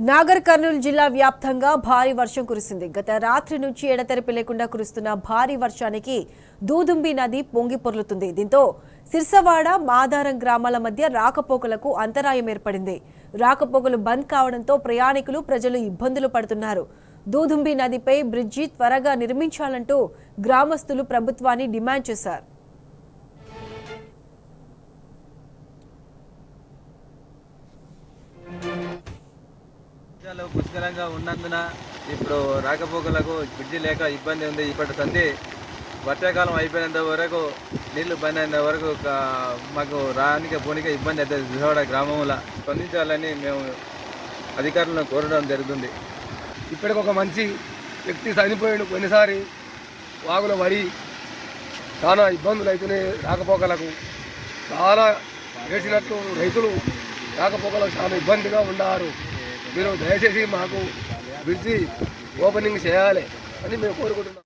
నాగర్ కర్నూలు జిల్లా వ్యాప్తంగా భారీ వర్షం కురిసింది. గత రాత్రి నుంచి ఎడతెరిపి లేకుండా కురుస్తున్న భారీ వర్షానికి దూదుంబి నది పొంగి పొర్లుతుంది. దీంతో సిర్సవాడ, మాదారం గ్రామాల మధ్య రాకపోకలకు అంతరాయం ఏర్పడింది. రాకపోకలు బంద్ కావడంతో ప్రయాణికులు, ప్రజలు ఇబ్బందులు పడుతున్నారు. దూదుంబి నదిపై బ్రిడ్జి త్వరగా నిర్మించాలంటూ గ్రామస్తులు ప్రభుత్వాన్ని డిమాండ్ చేశారు. పుష్కలంగా ఉన్నందున ఇప్పుడు రాకపోకలకు బ్రిడ్జి లేక ఇబ్బంది ఉంది. ఇప్పటి సంధి వర్షాకాలం అయిపోయినంత వరకు నీళ్లు బంద్ అయినంత వరకు మాకు రానిక పోనీక ఇబ్బంది అవుతుంది. విజయవాడ గ్రామంలో స్పందించాలని మేము అధికారులను కోరడం జరుగుతుంది. ఇప్పటికి ఒక మంచి వ్యక్తి చనిపోయాడు. కొన్నిసారి వాగుల పడి చాలా ఇబ్బందులు అవుతున్నాయి. రాకపోకలకు చాలా వేసినట్టు రైతులు రాకపోకలకు చాలా ఇబ్బందిగా ఉన్నారు. మీరు దయచేసి మాకు బ్రిడ్జి ఓపెనింగ్ చేయాలి అని మేము కోరుకుంటున్నాం.